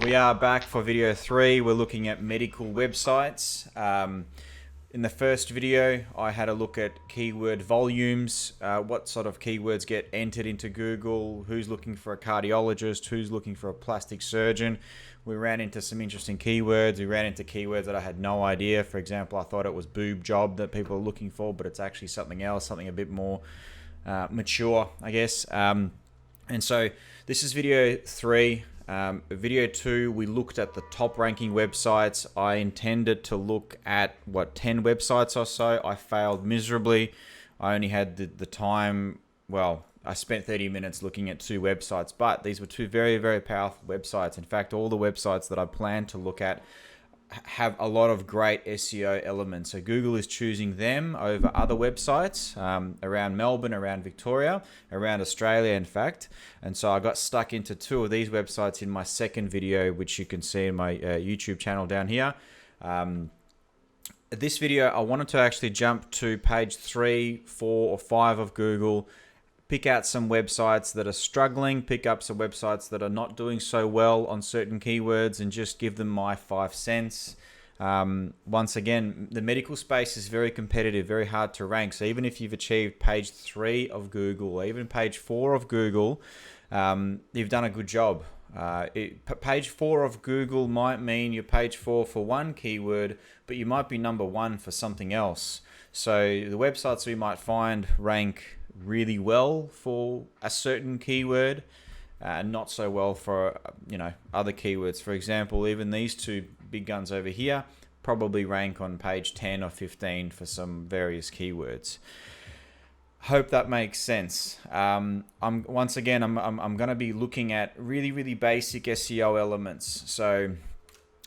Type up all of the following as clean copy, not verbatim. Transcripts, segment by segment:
We are back for video 3. We're looking at medical websites. In the first video, I had a look at keyword volumes, what sort of keywords get entered into Google, who's looking for a cardiologist, who's looking for a plastic surgeon. We ran into some interesting keywords. We ran into keywords that I had no idea. For example, I thought it was boob job that people are looking for, but it's actually something else, something a bit more mature, I guess. And so this is video 3. Video 2, we looked at the top ranking websites. I intended to look at 10 websites or so. I failed miserably. I only had the time. Well, I spent 30 minutes looking at 2 websites, but these were 2 very, very powerful websites. In fact, all the websites that I plan to look at have a lot of great SEO elements. So Google is choosing them over other websites around Melbourne, around Victoria, around Australia, in fact. And so I got stuck into 2 of these websites in my second video, which you can see in my YouTube channel down here. This video, I wanted to actually jump to page 3, 4, or 5 of Google, pick out some websites that are struggling, pick up some websites that are not doing so well on certain keywords, and just give them my 5 cents. Once again, the medical space is very competitive, very hard to rank. So even if you've achieved page 3 of Google, or even page 4 of Google, you've done a good job. Page 4 of Google might mean you're page 4 for one keyword, but you might be number 1 for something else. So the websites we might find rank really well for a certain keyword, not so well for other keywords. For example, even these 2 big guns over here probably rank on page 10 or 15 for some various keywords. Hope that makes sense. I'm going to be looking at really like SEO elements. So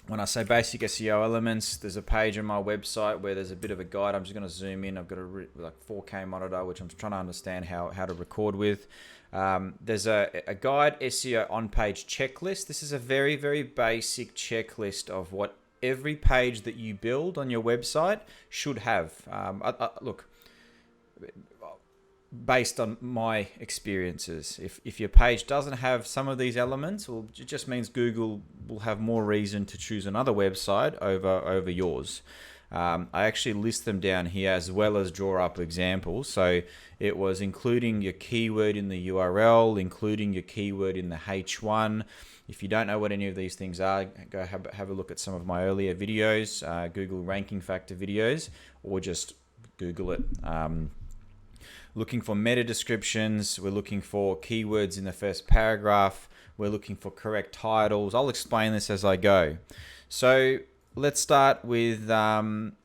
when I say basic SEO elements, there's a page on my website where there's a bit of a guide. I'm just going to zoom in. I've got a 4K monitor, which I'm trying to understand how to record with. There's a guide SEO on-page checklist. This is a very, very basic checklist of what every page that you build on your website should have. Look, based on my experiences, if your page doesn't have some of these elements, well, it just means Google will have more reason to choose another website over yours. I actually list them down here as well as draw up examples. So it was including your keyword in the URL, including your keyword in the H1. If you don't know what any of these things are, go have a look at some of my earlier videos, Google ranking factor videos, or just Google it. Looking for meta descriptions, we're looking for keywords in the first paragraph, we're looking for correct titles. I'll explain this as I go. So let's start with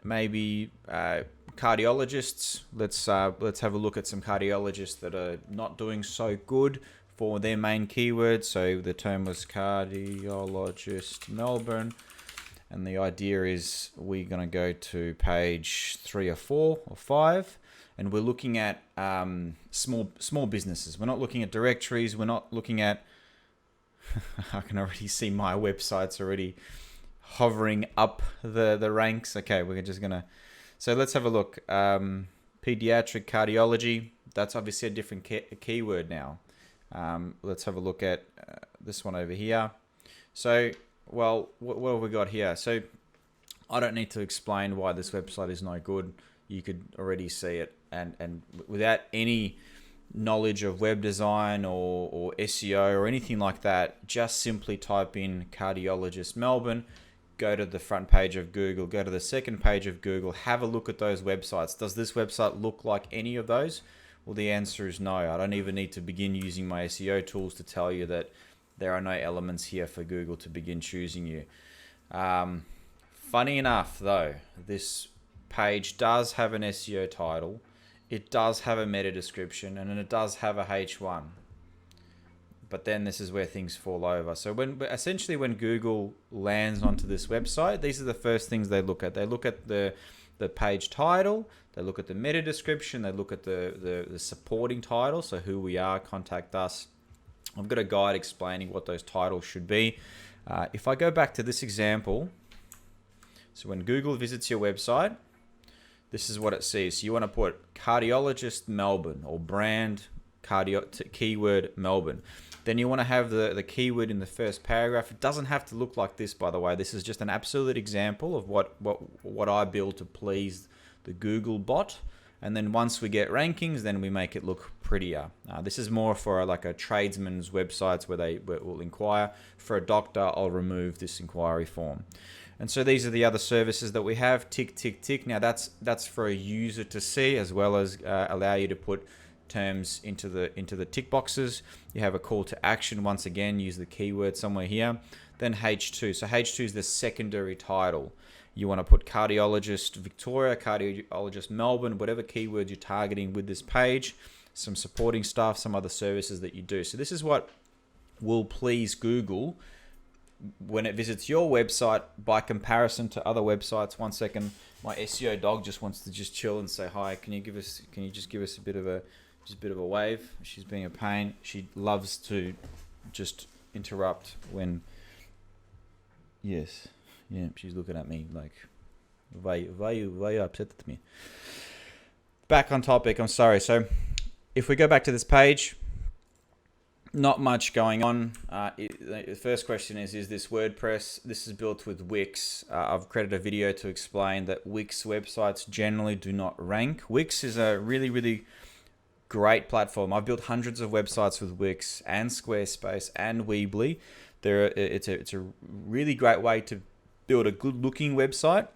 maybe cardiologists. Let's have a look at some cardiologists that are not doing so good for their main keyword. So the term was cardiologist Melbourne, and the idea is we're going to go to page 3 or 4 or 5. And we're looking at small businesses. We're not looking at directories. We're not looking at... I can already see my websites already hovering up the ranks. Okay, we're just going to... So let's have a look. Pediatric cardiology. That's obviously a different keyword now. Let's have a look at this one over here. So, well, what have we got here? So I don't need to explain why this website is no good. You could already see it, and without any knowledge of web design or SEO or anything like that, just simply type in cardiologist Melbourne, go to the front page of Google, go to the second page of Google, have a look at those websites. Does this website look like any of those? Well, the answer is no. I don't even need to begin using my SEO tools to tell you that there are no elements here for Google to begin choosing you. Funny enough, though, this page does have an SEO title, it does have a meta description, and it does have a H1. But then this is where things fall over. So essentially when Google lands onto this website, these are the first things they look at. They look at the page title, they look at the meta description, they look at the supporting title, so who we are, contact us. I've got a guide explaining what those titles should be. If I go back to this example, so when Google visits your website, this is what it sees. So you want to put cardiologist Melbourne or brand keyword Melbourne. Then you want to have the keyword in the first paragraph. It doesn't have to look like this, by the way. This is just an absolute example of what I build to please the Google bot. And then once we get rankings, then we make it look prettier. This is more for like a tradesman's websites where they will inquire. For a doctor, I'll remove this inquiry form. And so these are the other services that we have. Tick, tick, tick. Now that's for a user to see, as well as allow you to put terms into the tick boxes. You have a call to action. Once again, use the keyword somewhere here. Then H2. So H2 is the secondary title. You want to put cardiologist Victoria, cardiologist Melbourne, whatever keywords you're targeting with this page, some supporting stuff, some other services that you do. So this is what will please Google when it visits your website by comparison to other websites. One second, my SEO dog just wants to just chill and say hi. Can you just give us a bit of a wave? She's being a pain. She loves to just interrupt when. Yes. Yeah, she's looking at me like, why you upset at me? Back on topic, I'm sorry. So if we go back to this page, not much going on. The first question is this WordPress? This is built with Wix. I've created a video to explain that Wix websites generally do not rank. Wix is a really, really great platform. I've built hundreds of websites with Wix and Squarespace and Weebly. It's a really great way to build a good-looking website,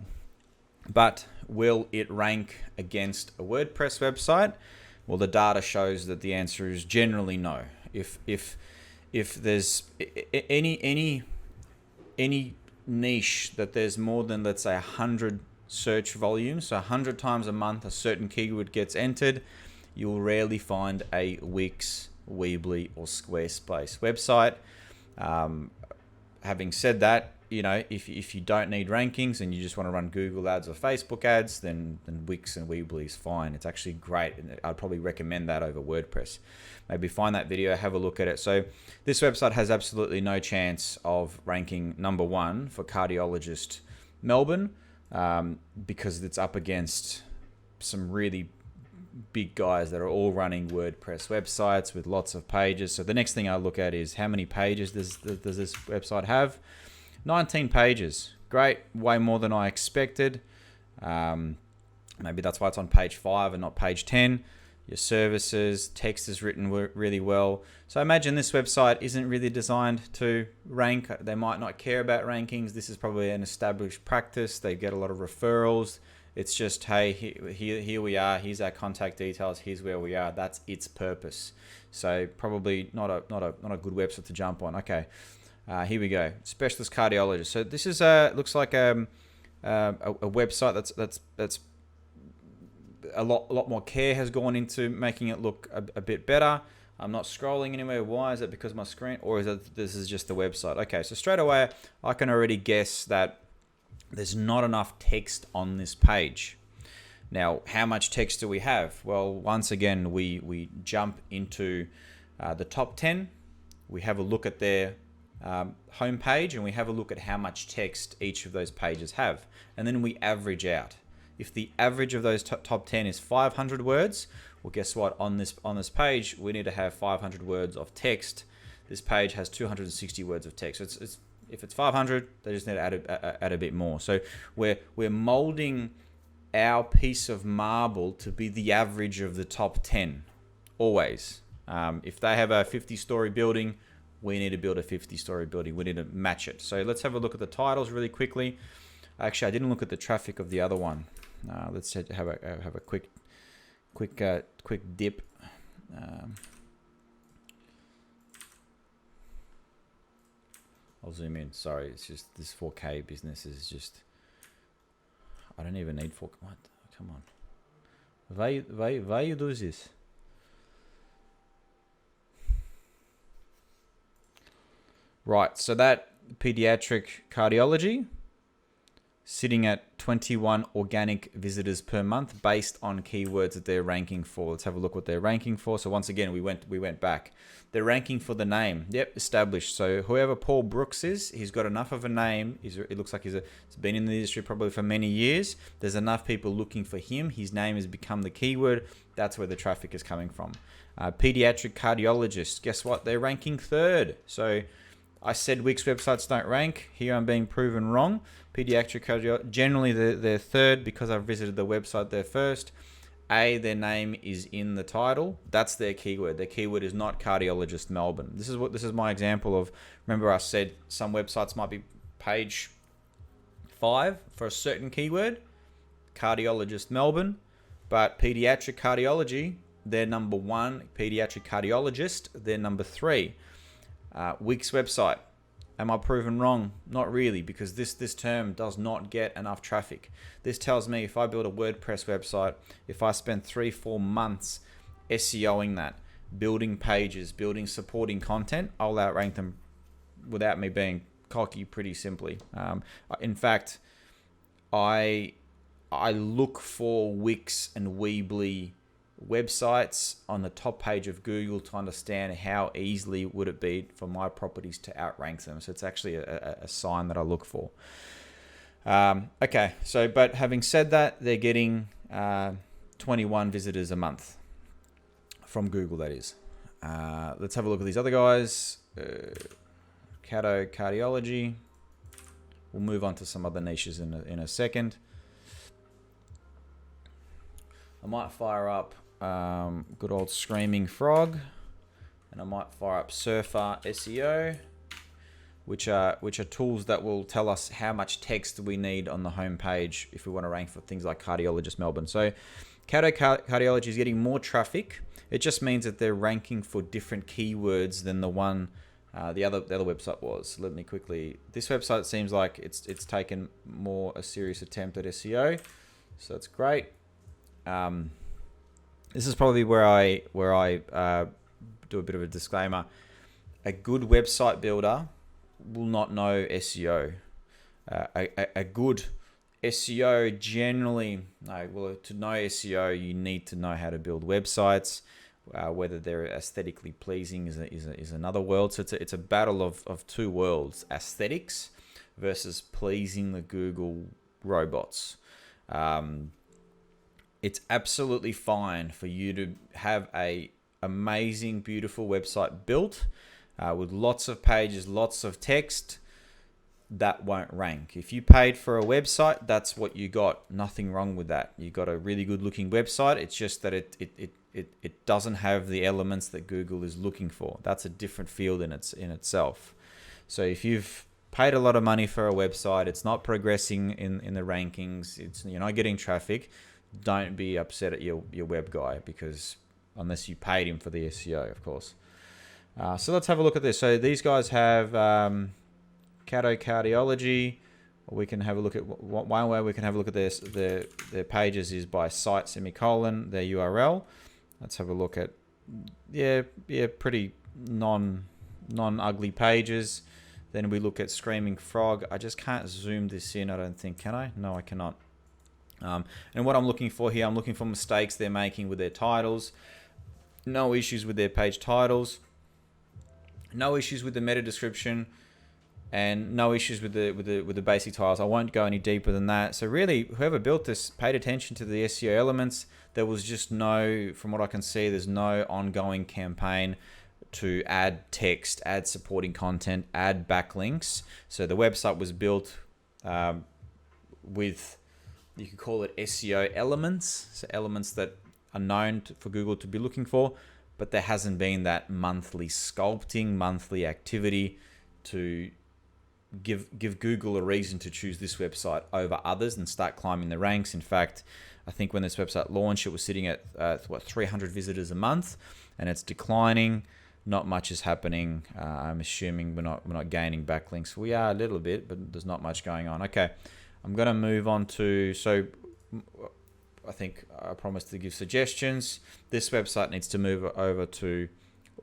but will it rank against a WordPress website? Well, the data shows that the answer is generally no. If there's any niche that there's more than, let's say, 100 search volumes, so 100 times a month a certain keyword gets entered, you'll rarely find a Wix, Weebly, or Squarespace website. Having said that, if you don't need rankings and you just want to run Google ads or Facebook ads, then Wix and Weebly is fine. It's actually great, and I'd probably recommend that over WordPress. Maybe find that video, have a look at it. So this website has absolutely no chance of ranking #1 for cardiologist Melbourne, because it's up against some really big guys that are all running WordPress websites with lots of pages. So the next thing I look at is how many pages does this website have? 19 pages. Great, way more than I expected. Maybe that's why it's on page 5 and not page 10. Your services, text is written really well. So I imagine this website isn't really designed to rank. They might not care about rankings. This is probably an established practice. They get a lot of referrals. It's just, hey, here we are. Here's our contact details. Here's where we are. That's its purpose. So probably not a good website to jump on. Okay. Here we go. Specialist cardiologist. So this is looks like a website that's a lot more care has gone into making it look a bit better. I'm not scrolling anywhere. Why is it? Because my screen, or is it this is just the website? Okay, so straight away I can already guess that there's not enough text on this page. Now, how much text do we have? Well, once again, we jump into the top 10. We have a look at their homepage, and we have a look at how much text each of those pages have, and then we average out. If the average of those top 10 is 500 words, well, guess what? On this page, we need to have 500 words of text. This page has 260 words of text. So if it's 500, they just need to add a bit more. So we're molding our piece of marble to be the average of the top 10, always. If they have a 50-story building, we need to build a 50-story building. We need to match it. So let's have a look at the titles really quickly. Actually, I didn't look at the traffic of the other one. Let's have a quick dip. I'll zoom in. Sorry, it's just this 4K business is just. I don't even need 4K. What? Come on. Why you do this? Right, so that pediatric cardiology, sitting at 21 organic visitors per month based on keywords that they're ranking for. Let's have a look what they're ranking for. So once again, we went back. They're ranking for the name. Yep, established. So whoever Paul Brooks is, he's got enough of a name. It looks like he's been in the industry probably for many years. There's enough people looking for him. His name has become the keyword. That's where the traffic is coming from. Pediatric cardiologist. Guess what? They're ranking third. So I said Wix websites don't rank. Here I'm being proven wrong. Pediatric cardiologist, generally they're third because I've visited the website there first. Their name is in the title. That's their keyword. Their keyword is not cardiologist Melbourne. This is my example of, remember I said some websites might be page 5 for a certain keyword, cardiologist Melbourne, but pediatric cardiology, they're number 1. Pediatric cardiologist, they're number 3. Wix website. Am I proven wrong? Not really, because this term does not get enough traffic. This tells me if I build a WordPress website, if I spend 3-4 months SEOing that, building pages, building supporting content, I'll outrank them without me being cocky pretty simply. In fact, I look for Wix and Weebly websites on the top page of Google to understand how easily would it be for my properties to outrank them. So it's actually a sign that I look for. Okay, so but having said that, they're getting 21 visitors a month from Google, that is. Let's have a look at these other guys. Cardiology. We'll move on to some other niches in a second. I might fire up good old Screaming Frog, and I might fire up Surfer SEO, which are tools that will tell us how much text we need on the home page if we want to rank for things like cardiologist Melbourne. So cardiology is getting more traffic. It just means that they're ranking for different keywords than the one the other website was. Let me quickly. This website seems like it's taken more a serious attempt at SEO, so that's great. This is probably where I do a bit of a disclaimer. A good website builder will not know SEO. A good SEO generally, to know SEO, you need to know how to build websites. Whether they're aesthetically pleasing is another world. So it's a battle of two worlds: aesthetics versus pleasing the Google robots. It's absolutely fine for you to have a amazing, beautiful website built with lots of pages, lots of text. That won't rank. If you paid for a website, that's what you got. Nothing wrong with that. You got a really good looking website. It's just that it doesn't have the elements that Google is looking for. That's a different field in itself. So if you've paid a lot of money for a website, it's not progressing in the rankings, you're not getting traffic, don't be upset at your web guy, because unless you paid him for the SEO, of course. So let's have a look at this. So these guys have cardiology. We can have a look at one way we can have a look at their pages is by site semicolon their URL. Let's have a look at pretty non-ugly pages. Then we look at Screaming Frog. I just can't zoom this in, I don't think. Can I? No, I cannot. And what I'm looking for here, I'm looking for mistakes they're making with their titles. No issues with their page titles. No issues with the meta description, and no issues with the basic titles. I won't go any deeper than that. So really, whoever built this paid attention to the SEO elements. There was just from what I can see, there's no ongoing campaign to add text, add supporting content, add backlinks. So the website was built with, you could call it SEO elements, so elements that are known for Google to be looking for, but there hasn't been that monthly sculpting, monthly activity to give Google a reason to choose this website over others and start climbing the ranks. In fact, I think when this website launched, it was sitting at 300 visitors a month, and it's declining. Not much is happening. I'm assuming we're not gaining backlinks. We are a little bit, but there's not much going on. Okay, I'm going to move on to, so I think I promised to give suggestions. This website needs to move over to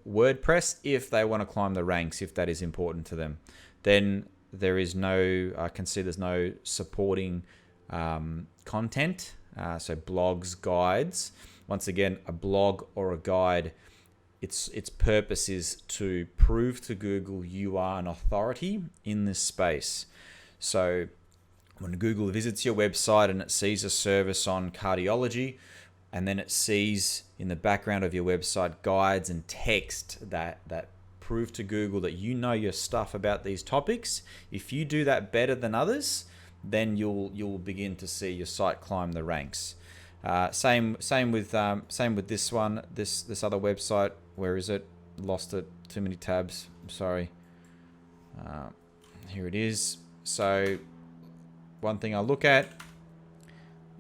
WordPress if they want to climb the ranks, if that is important to them. Then there is no, I can see there's no supporting content. So blogs, guides. Once again, a blog or a guide, its purpose is to prove to Google you are an authority in this space. So when Google visits your website and it sees a service on cardiology, and then it sees in the background of your website guides and text that prove to Google that you know your stuff about these topics, if you do that better than others, then you'll begin to see your site climb the ranks. Same with this one, this other website. Where is it? Lost it. Too many tabs. I'm sorry. Here it is. So one thing I look at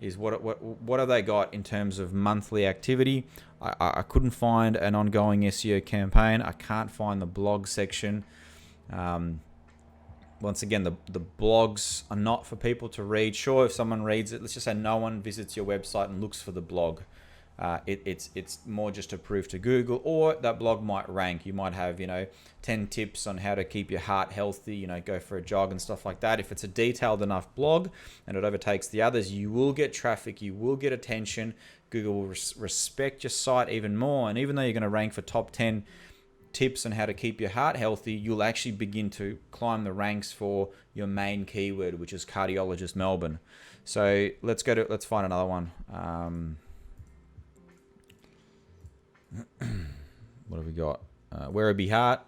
is what have they got in terms of monthly activity. I couldn't find an ongoing SEO campaign. I can't find the blog section. Once again, the blogs are not for people to read. Sure, if someone reads it, let's just say no one visits your website and looks for the blog. It's more just to prove to Google, or that blog might rank. You might have 10 tips on how to keep your heart healthy, go for a jog and stuff like that. If it's a detailed enough blog and it overtakes the others, you will get traffic, you will get attention. Google will respect your site even more, and even though you're going to rank for top 10 tips on how to keep your heart healthy, you'll actually begin to climb the ranks for your main keyword, which is cardiologist Melbourne. So let's find another one. What have we got? Werribee Heart.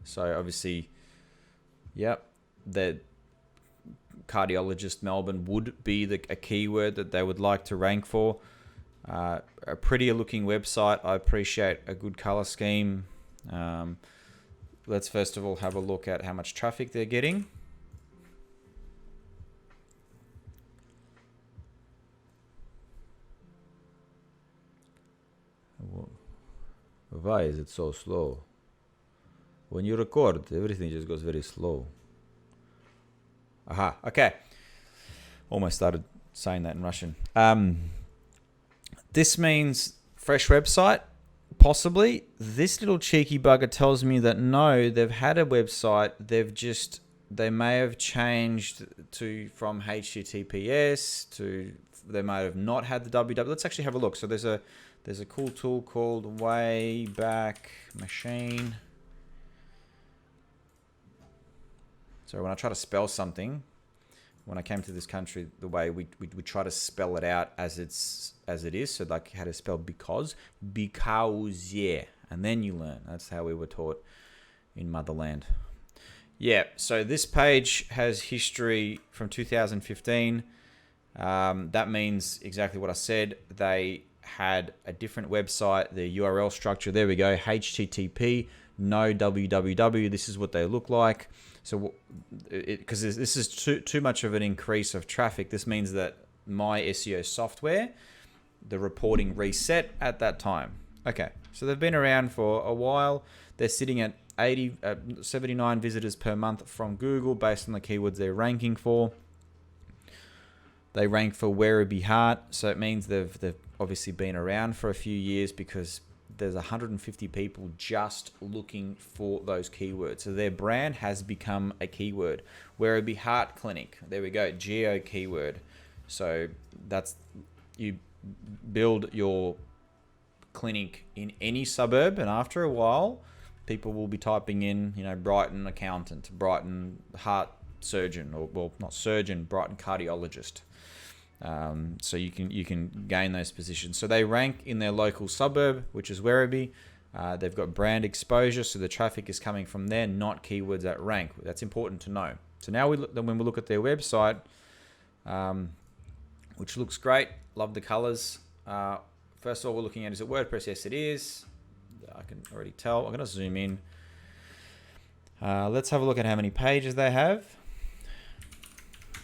So obviously, yep, the cardiologist Melbourne would be a keyword that they would like to rank for. A prettier looking website. I appreciate a good color scheme. Let's first of all have a look at how much traffic they're getting. Why is it so slow? When you record, everything just goes very slow. Aha, okay. Almost started saying that in Russian. This means fresh website, possibly. This little cheeky bugger tells me that no, they've had a website. They may have changed from HTTPS to, they might have not had the www. Let's actually have a look. So there's a cool tool called Wayback Machine. So when I try to spell something, when I came to this country, the way we try to spell it out as it is. So like how to spell because, yeah, and then you learn. That's how we were taught in motherland. Yeah. So this page has history from 2015. That means exactly what I said. They had a different website, the URL structure. There we go. HTTP, no www. This is what they look like. So because this is too much of an increase of traffic, this means that my SEO software, the reporting reset at that time. Okay, so they've been around for a while. They're sitting at 79 visitors per month from Google based on the keywords they're ranking for. They rank for Werribee Heart, so it means they've obviously been around for a few years because there's 150 people just looking for those keywords. So their brand has become a keyword. Werribee Heart Clinic, there we go, geo keyword. So that's, you build your clinic in any suburb, and after a while, people will be typing in, Brighton accountant, Brighton heart surgeon, or well, not surgeon, Brighton cardiologist. So you can gain those positions. So they rank in their local suburb, which is Werribee. They've got brand exposure, so the traffic is coming from there, not keywords that rank. That's important to know. So now when we look at their website, which looks great, love the colors. First of all, we're looking at, is it WordPress? Yes, it is. I can already tell. I'm going to zoom in. Let's have a look at how many pages they have.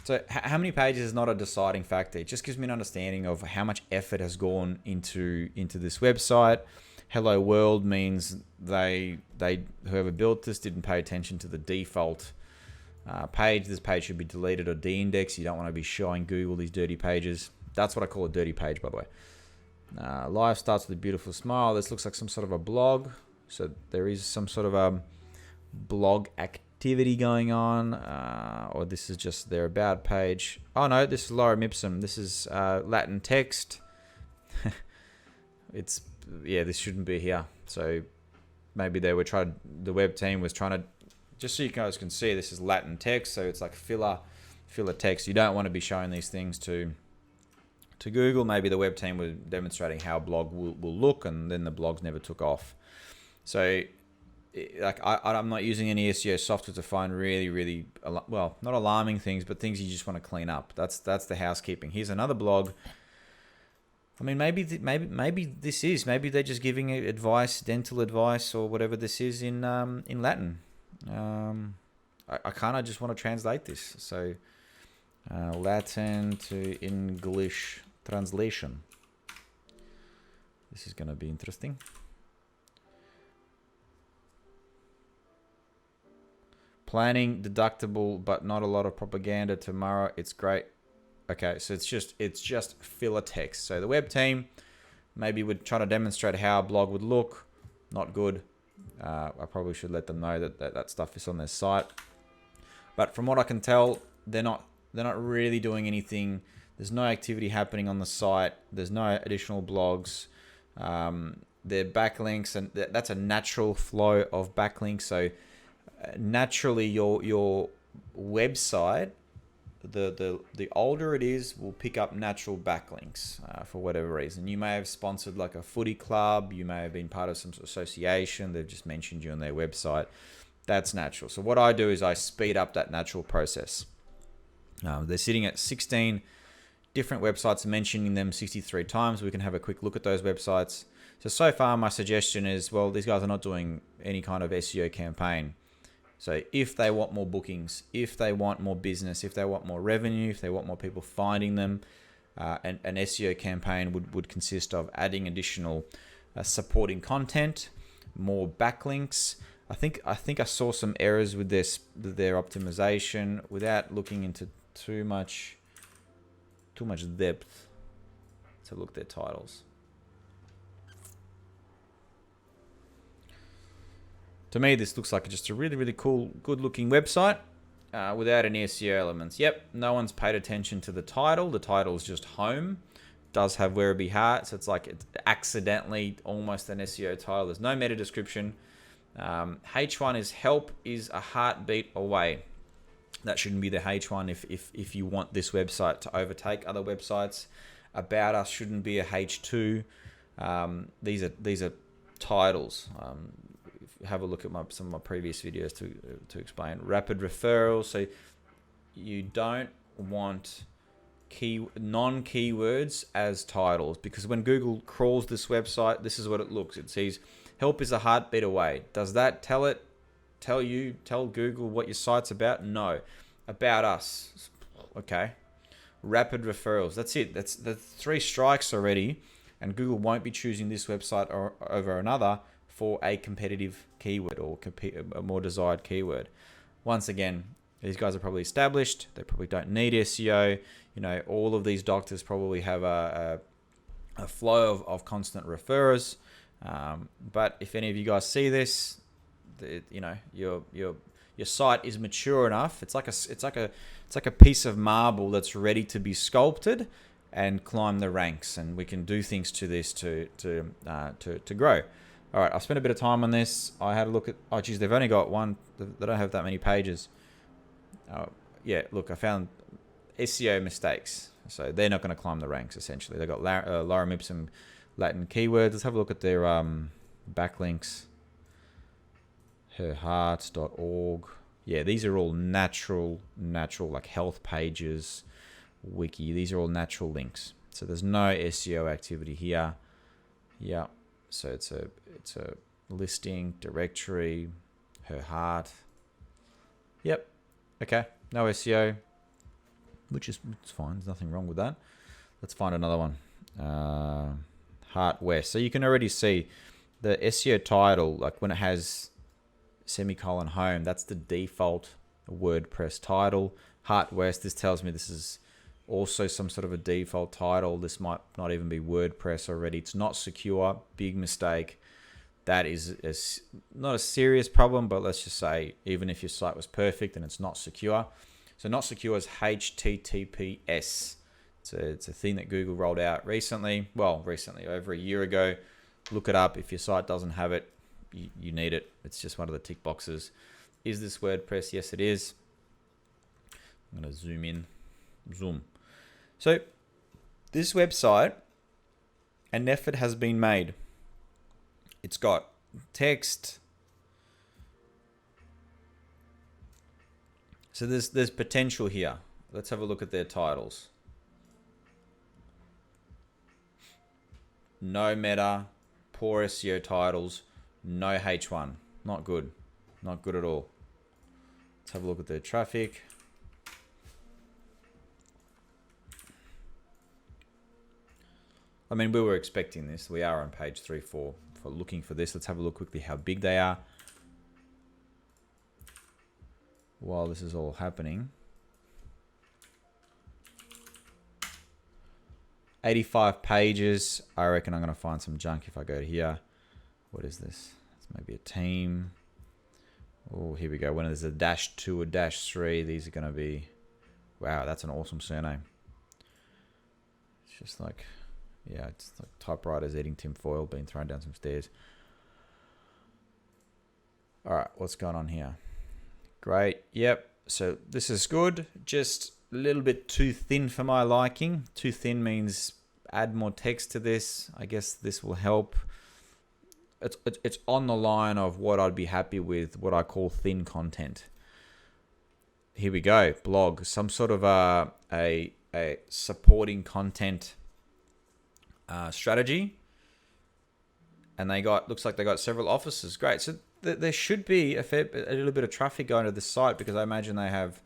So how many pages is not a deciding factor. It just gives me an understanding of how much effort has gone into this website. Hello world means they whoever built this didn't pay attention to the default page. This page should be deleted or de-indexed. You don't want to be showing Google these dirty pages. That's what I call a dirty page, by the way. Life starts with a beautiful smile. This looks like some sort of a blog. So there is some sort of a blog activity going on, or this is just their about page. Oh no, this is lorem ipsum. This is Latin text. This shouldn't be here. So maybe the web team was trying to, just so you guys can see, this is Latin text, so it's like filler text. You don't want to be showing these things to Google. Maybe the web team was demonstrating how a blog will look, and then the blogs never took off. So like I'm not using any SEO software to find really well, not alarming things, but things you just want to clean up. That's the housekeeping. Here's another blog. I mean, maybe they're just giving advice, dental advice, or whatever this is in Latin. I kind of just want to translate this. So Latin to English translation. This is going to be interesting. Planning deductible, but not a lot of propaganda tomorrow. It's great. Okay, so it's just filler text. So the web team maybe would try to demonstrate how a blog would look. Not good. I probably should let them know that stuff is on their site. But from what I can tell, they're not really doing anything. There's no activity happening on the site. There's no additional blogs. They're backlinks, and that's a natural flow of backlinks. So naturally, your website, the older it is, will pick up natural backlinks for whatever reason. You may have sponsored like a footy club. You may have been part of some association. They've just mentioned you on their website. That's natural. So what I do is I speed up that natural process. They're sitting at 16 different websites, mentioning them 63 times. We can have a quick look at those websites. So far, my suggestion is, well, these guys are not doing any kind of SEO campaign. So if they want more bookings, if they want more business, if they want more revenue, if they want more people finding them, an SEO campaign would consist of adding additional supporting content, more backlinks. I think I saw some errors with their optimization without looking into too much depth to look at their titles. To me, this looks like just a really cool, good-looking website without any SEO elements. Yep, no one's paid attention to the title. The title is just home. It does have where it be heart, so it's like it's accidentally almost an SEO title. There's no meta description. H1 is help is a heartbeat away. That shouldn't be the H1 if you want this website to overtake other websites. About us shouldn't be a H2. These are titles. Have a look at some of my previous videos to explain. Rapid referrals. So you don't want non-keywords as titles, because when Google crawls this website, this is what it looks. It says help is a heartbeat away. Does that tell Google what your site's about? No. About us. Okay. Rapid referrals. That's it. That's 3 strikes already, and Google won't be choosing this website over another for a competitive keyword or a more desired keyword. Once again, these guys are probably established. They probably don't need SEO. All of these doctors probably have a flow of constant referrers. But if any of you guys see this, your site is mature enough. It's like a piece of marble that's ready to be sculpted and climb the ranks. And we can do things to this to grow. All right, I've spent a bit of time on this. I had a look at... Oh, geez, they've only got one. They don't have that many pages. Yeah, look, I found Seo Mistakes. So they're not going to climb the ranks, essentially. They've got lorem ipsum Latin keywords. Let's have a look at their backlinks. herheart.org. Yeah, these are all natural, like health pages, wiki. These are all natural links. So there's no SEO activity here. Yeah. So it's a listing, directory, her heart. Yep. Okay. No SEO, which is fine. There's nothing wrong with that. Let's find another one. Heart West. So you can already see the SEO title, like when it has semicolon home, that's the default WordPress title. Heart West. This tells me this is also some sort of a default title. This might not even be WordPress already. It's not secure. Big mistake. that is not a serious problem, but let's just say even if your site was perfect and it's not secure. So not secure is HTTPS. It's a thing that Google rolled out recently. Well, recently, over a year ago. Look it up. If your site doesn't have it, you need it. It's just one of the tick boxes. Is this WordPress? Yes, it is. I'm going to zoom in. Zoom. So this website, an effort has been made. It's got text. So there's potential here. Let's have a look at their titles. No meta, poor SEO titles, no H1. Not good. Not good at all. Let's have a look at their traffic. I mean, we were expecting this. We are on page 3, 4 for looking for this. Let's have a look quickly how big they are while this is all happening. 85 pages. I reckon I'm going to find some junk if I go to here. What is this? It's maybe a team. Oh, here we go. When there's a -2 or -3, these are going to be... Wow, that's an awesome surname. It's just like... Yeah, it's like typewriters eating tinfoil, being thrown down some stairs. All right, what's going on here? Great. Yep. So this is good. Just a little bit too thin for my liking. Too thin means add more text to this. I guess this will help. It's on the line of what I'd be happy with, what I call thin content. Here we go. Blog. Some sort of a supporting content strategy, and looks like they got several offices. Great. So there should be a little bit of traffic going to the site, because I imagine they have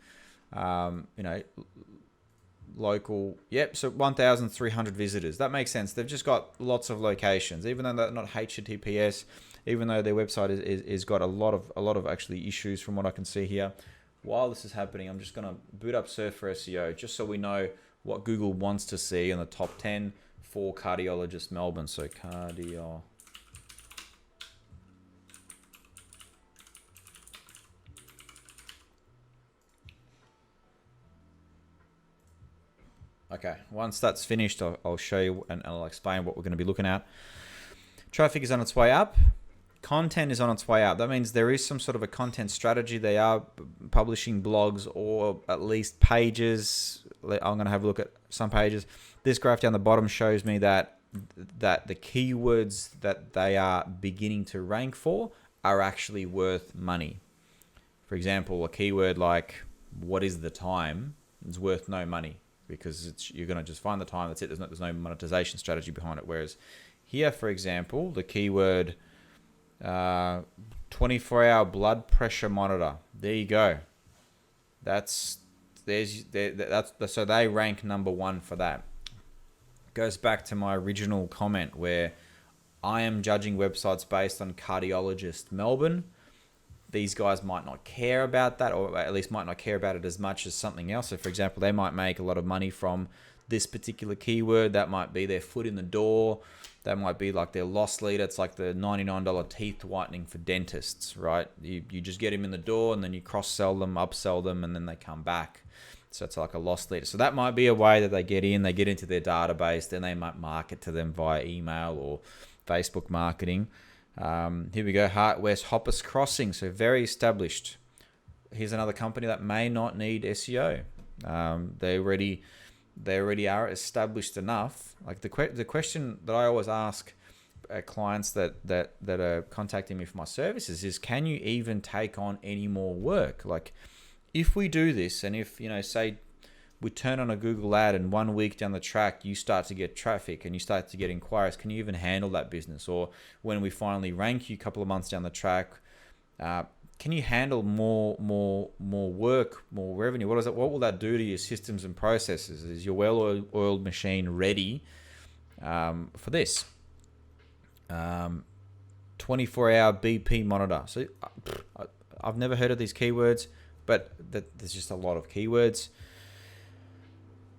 local. Yep. So 1,300 visitors. That makes sense. They've just got lots of locations, even though they're not HTTPS, even though their website is got a lot of actually issues from what I can see here. While this is happening, I'm just going to boot up Surf for SEO just so we know what Google wants to see in the top 10 for cardiologist Melbourne. So cardio. Okay, once that's finished, I'll show you and I'll explain what we're going to be looking at. Traffic is on its way up. Content is on its way up. That means there is some sort of a content strategy. They are publishing blogs or at least pages. I'm going to have a look at some pages. This graph down the bottom shows me that the keywords that they are beginning to rank for are actually worth money. For example, a keyword like "what is the time" is worth no money, because you're going to just find the time. That's it. There's no monetization strategy behind it. Whereas here, for example, the keyword 24-hour blood pressure monitor. There you go. So they rank number 1 for that. Goes back to my original comment where I am judging websites based on cardiologist Melbourne. These guys might not care about that, or at least might not care about it as much as something else. So for example, they might make a lot of money from this particular keyword. That might be their foot in the door. That might be like their loss leader. It's like the $99 teeth whitening for dentists, right? You just get them in the door and then you cross-sell them, upsell them, and then they come back. So it's like a loss leader. So that might be a way that they get into their database, then they might market to them via email or Facebook marketing. Here we go, Heart West Hoppers Crossing. So very established. Here's another company that may not need SEO. They already are established enough. Like the question that I always ask clients that are contacting me for my services is, can you even take on any more work? Like, if we do this, and if, say we turn on a Google ad and 1 week down the track, you start to get traffic and you start to get inquiries, can you even handle that business? Or when we finally rank you a couple of months down the track, can you handle more work, more revenue? What will that do to your systems and processes? Is your well-oiled machine ready for this? 24-hour BP monitor. So I've never heard of these keywords, but there's just a lot of keywords.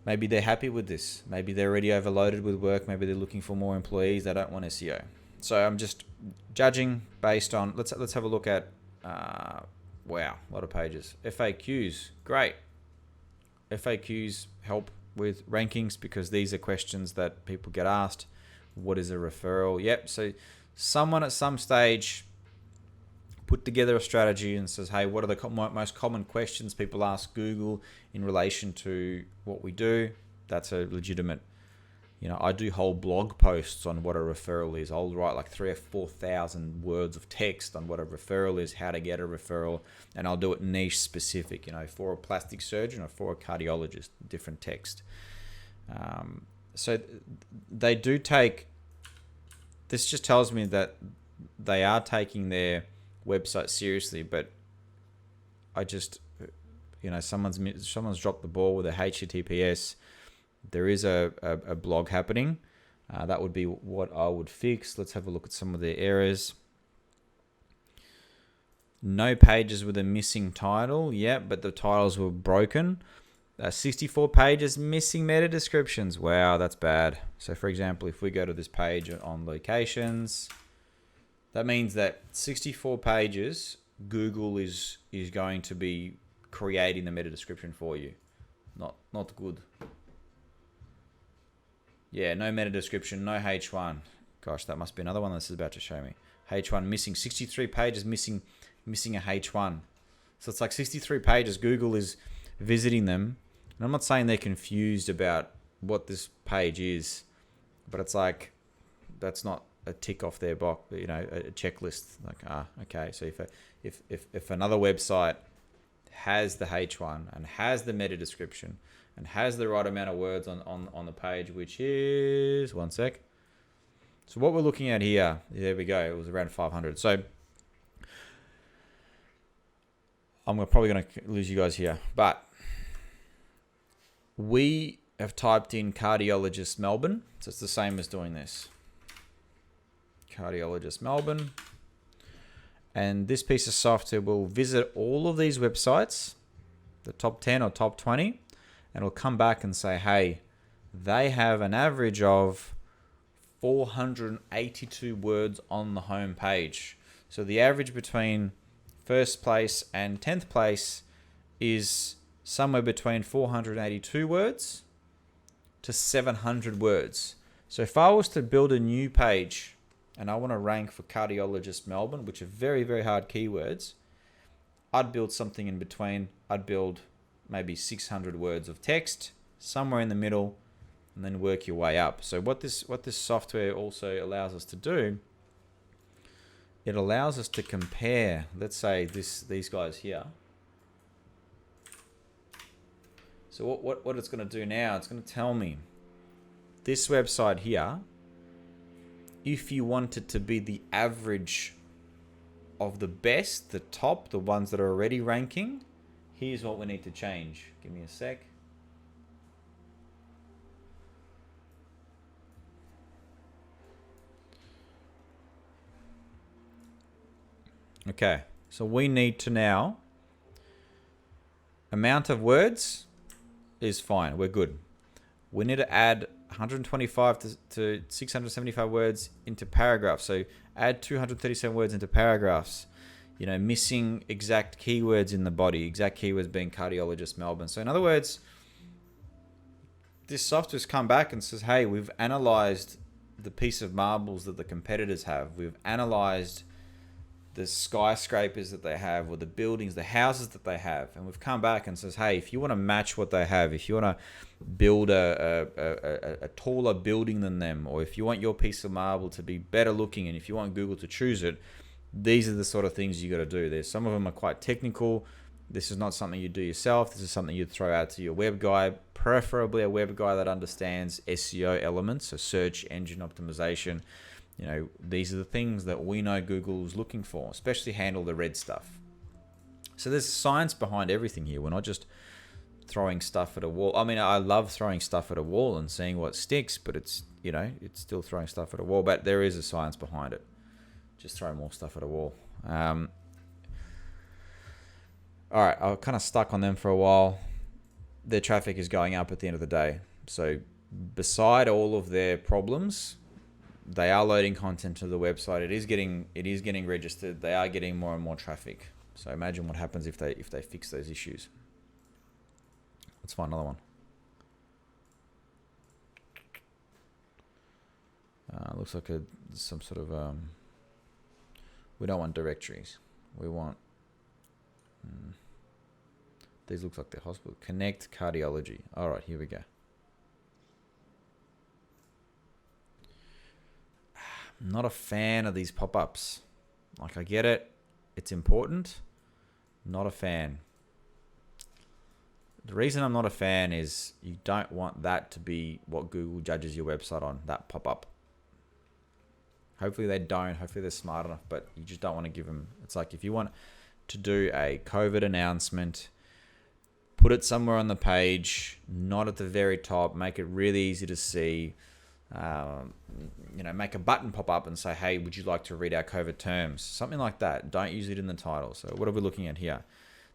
Maybe they're happy with this. Maybe they're already overloaded with work. Maybe they're looking for more employees. They don't want SEO. So I'm just judging based on, let's have a look at, wow, a lot of pages. FAQs, great. FAQs help with rankings because these are questions that people get asked. What is a referral? Yep. So someone at some stage put together a strategy and says, hey, what are the most common questions people ask Google in relation to what we do? That's a legitimate, I do whole blog posts on what a referral is. I'll write like 3,000 or 4,000 words of text on what a referral is, how to get a referral, and I'll do it niche specific, for a plastic surgeon or for a cardiologist, different text. So they do take, this just tells me that they are taking their website seriously, but I just, someone's dropped the ball with a HTTPS. There is a blog happening. That would be what I would fix. Let's have a look at some of their errors. No pages with a missing title. Yeah, but the titles were broken. 64 pages missing meta descriptions. Wow, that's bad. So for example, if we go to this page on locations, that means that 64 pages, Google is going to be creating the meta description for you. Not good. Yeah, no meta description, no H1. Gosh, that must be another one this is about to show me. H1 missing, 63 pages missing a H1. So it's like 63 pages. Google is visiting them. And I'm not saying they're confused about what this page is, but it's like, that's not a tick off their box, a checklist. Like, okay. So if another website has the H1 and has the meta description and has the right amount of words on the page, which is, one sec. So what we're looking at here, there we go. It was around 500. So I'm probably going to lose you guys here, but we have typed in cardiologist Melbourne. So it's the same as doing this. Cardiologist Melbourne. And this piece of software will visit all of these websites, the top 10 or top 20, and it'll come back and say, hey, they have an average of 482 words on the home page. So the average between first place and 10th place is somewhere between 482 words to 700 words. So if I was to build a new page and I want to rank for cardiologist Melbourne, which are very, very hard keywords, I'd build something in between. I'd build maybe 600 words of text, somewhere in the middle, and then work your way up. So what this software also allows us to do, it allows us to compare, let's say these guys here. So what it's going to do now, it's going to tell me this website here, if you want it to be the average of the best, the top, the ones that are already ranking, here's what we need to change. Give me a sec. Okay, so we need to now, amount of words is fine, we're good. We need to add 125 to 675 words into paragraphs. So add 237 words into paragraphs, missing exact keywords in the body, exact keywords being cardiologist Melbourne. So in other words, this software's come back and says, hey, we've analyzed the piece of marbles that the competitors have. We've analyzed the skyscrapers that they have, or the buildings, the houses that they have, and we've come back and says, hey, if you want to match what they have, if you want to build a taller building than them, or if you want your piece of marble to be better looking, and if you want Google to choose it, these are the sort of things you got to do. There's some of them are quite technical. This is not something you do yourself. This is something you'd throw out to your web guy, preferably a web guy that understands SEO elements, so search engine optimization. These are the things that we know Google's looking for, especially handle the red stuff. So there's science behind everything here. We're not just throwing stuff at a wall. I mean, I love throwing stuff at a wall and seeing what sticks, but it's still throwing stuff at a wall. But there is a science behind it. Just throw more stuff at a wall. All right, I was kind of stuck on them for a while. Their traffic is going up at the end of the day. So beside all of their problems, They are loading content to the website. It is getting registered. They are getting more and more traffic. So imagine what happens if they fix those issues. Let's find another one. Looks like some sort of we don't want directories. We want these look like they're hospital. Connect cardiology. All right, here we go. I'm not a fan of these pop-ups. Like, I get it. It's important. Not a fan. The reason I'm not a fan is you don't want that to be what Google judges your website on, that pop-up. Hopefully they don't. Hopefully they're smart enough, but you just don't want to give them... It's like if you want to do a COVID announcement, put it somewhere on the page, not at the very top, make it really easy to see. Make a button pop up and say, hey, would you like to read our COVID terms? Something like that. Don't use it in the title. So what are we looking at here?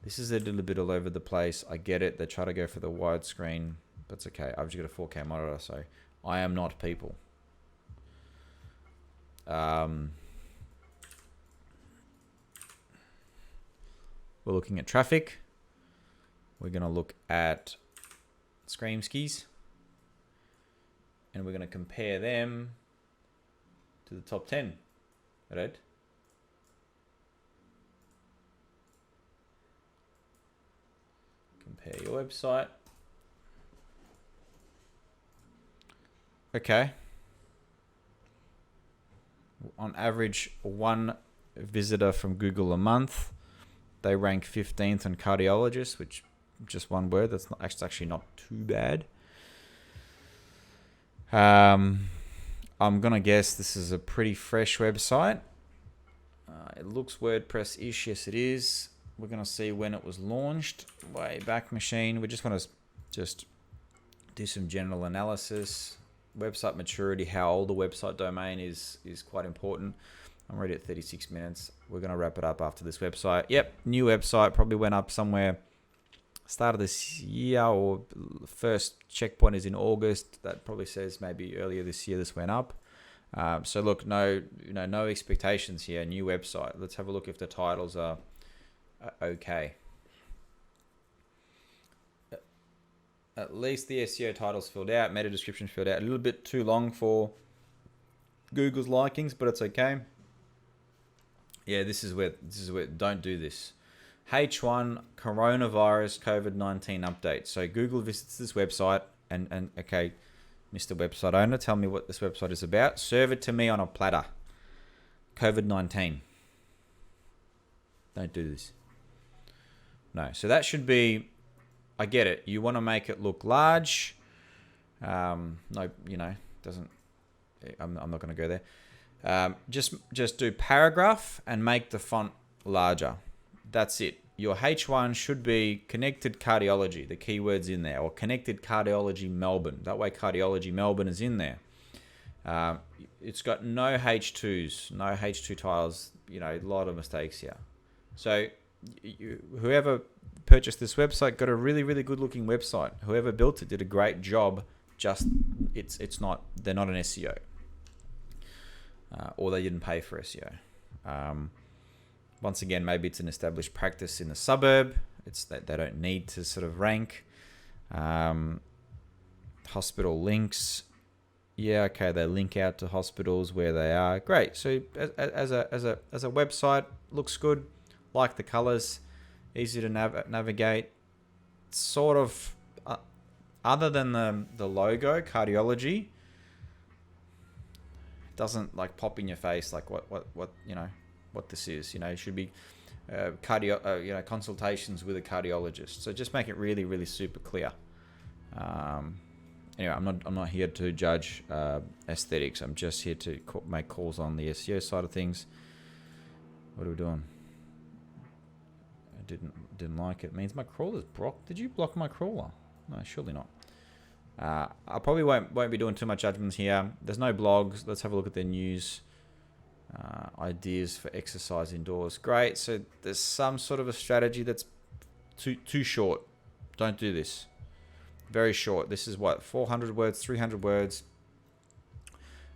This is a little bit all over the place. I get it. They try to go for the widescreen. That's okay. I've just got a 4K monitor, so I am not people. We're looking at traffic. We're going to look at Scream Skis. And we're going to compare them to the top 10. Right? Compare your website. Okay. On average, one visitor from Google a month. They rank 15th on cardiologists, which just one word. That's not actually not too bad. I'm gonna guess this is a pretty fresh website. It looks WordPress-ish. Yes, it is. We're gonna see when it was launched. Way back machine. We just want to just do some general analysis. Website maturity, how old the website domain is quite important. I'm already at 36 minutes. We're gonna wrap it up after this website. Yep, new website probably went up somewhere start of this year, or first checkpoint is in August. That probably says maybe earlier this year this went up. So look, no expectations here. New website. Let's have a look if the titles are okay. At least the SEO titles filled out, meta description filled out. A little bit too long for Google's likings, but it's okay. Yeah, this is where don't do this. H1 coronavirus COVID-19 update. So Google visits this website and okay, Mr. Website Owner, tell me what this website is about. Serve it to me on a platter. COVID-19. Don't do this. No. So that should be, I get it. You want to make it look large. No, doesn't, I'm not going to go there. Just do paragraph and make the font larger. That's it. Your H1 should be connected cardiology, the keywords in there, or connected cardiology Melbourne. That way cardiology Melbourne is in there. It's got no H2s, no H2 titles, a lot of mistakes here. So whoever purchased this website got a really, really good looking website. Whoever built it did a great job. Just they're not an SEO. Or they didn't pay for SEO. Once again, maybe it's an established practice in the suburb. It's that they don't need to sort of rank. Hospital links. Yeah, okay, they link out to hospitals where they are. Great. So as a website, looks good. Like the colors, easy to navigate. Sort of, other than the logo, cardiology, doesn't like pop in your face like what this is. It should be consultations with a cardiologist. So just make it really, really super clear. Anyway, I'm not here to judge aesthetics. I'm just here to make calls on the SEO side of things. What are we doing? I didn't like it. It means my crawler's blocked. Did you block my crawler? No, surely not. I probably won't be doing too much judgments here. There's no blogs. Let's have a look at their news. Ideas for exercise indoors. Great. So there's some sort of a strategy that's too short. Don't do this. Very short. This is what, 400 words, 300 words.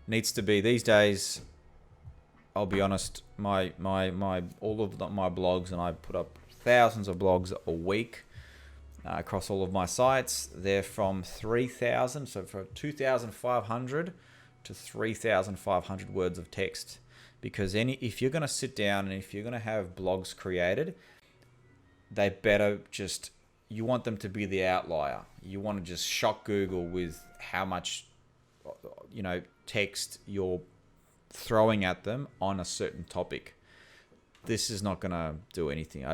needs to be these days. I'll be honest, my all of my blogs, and I put up thousands of blogs a week across all of my sites. They're from 3,000, so from 2,500 to 3,500 words of text. Because if you're going to sit down and if you're going to have blogs created, they better just, you want them to be the outlier. You want to just shock Google with how much, text you're throwing at them on a certain topic. This is not going to do anything.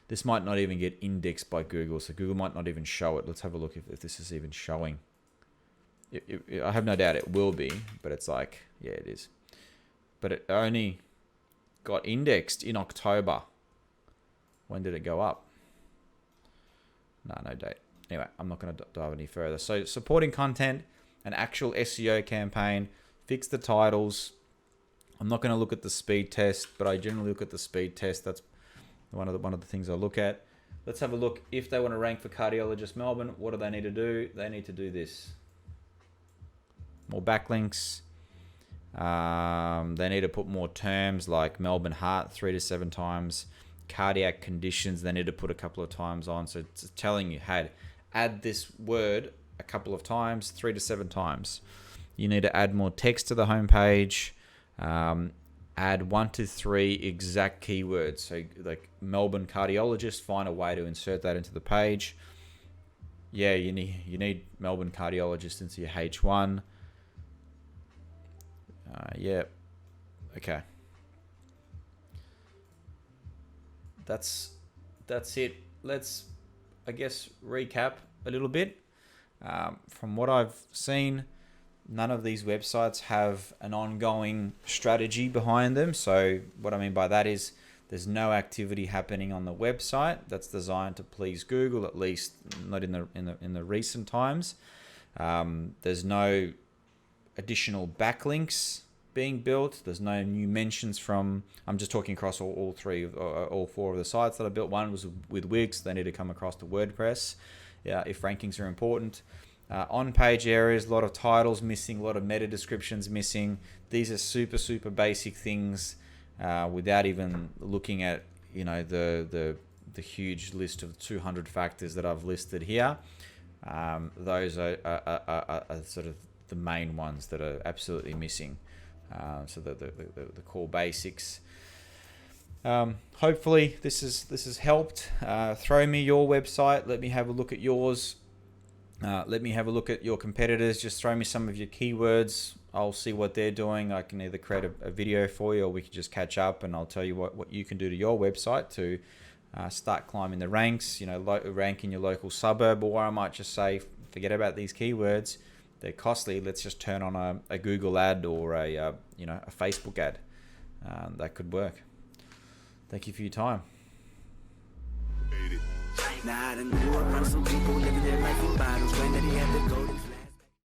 This might not even get indexed by Google, so Google might not even show it. Let's have a look if this is even showing. I have no doubt it will be, but it's like, yeah, it is. But it only got indexed in October. When did it go up? No date. Anyway, I'm not going to dive any further. So supporting content, an actual SEO campaign, fix the titles. I'm not going to look at the speed test, but I generally look at the speed test. That's one of the things I look at. Let's have a look. If they want to rank for Cardiologist Melbourne, what do they need to do? They need to do this. More backlinks. They need to put more terms like Melbourne Heart 3 to 7 times. Cardiac conditions, they need to put a couple of times on. So it's telling you, hey, add this word a couple of times, 3 to 7 times. You need to add more text to the homepage. Add 1 to 3 exact keywords. So like Melbourne cardiologist, find a way to insert that into the page. Yeah, you need Melbourne cardiologist into your H1. Yeah. Okay. That's it. Let's, I guess, recap a little bit. From what I've seen, none of these websites have an ongoing strategy behind them. So what I mean by that is there's no activity happening on the website that's designed to please Google, at least not in the recent times. There's no additional backlinks being built. There's no new mentions from, I'm just talking across all 4 of the sites that I built. One was with Wix. They need to come across to WordPress. Yeah, if rankings are important. On-page areas, a lot of titles missing, a lot of meta descriptions missing. These are super basic things without even looking at the huge list of 200 factors that I've listed here. Those are sort of the main ones that are absolutely missing. So the core basics. Hopefully this has helped. Throw me your website. Let me have a look at yours. Let me have a look at your competitors. Just throw me some of your keywords. I'll see what they're doing. I can either create a video for you, or we can just catch up and I'll tell you what you can do to your website to start climbing the ranks, rank in your local suburb. Or I might just say, forget about these keywords. They're costly. Let's just turn on a Google ad or a Facebook ad. That could work. Thank you for your time. Now I done grew up around some people living their life in bottles, when they had the golden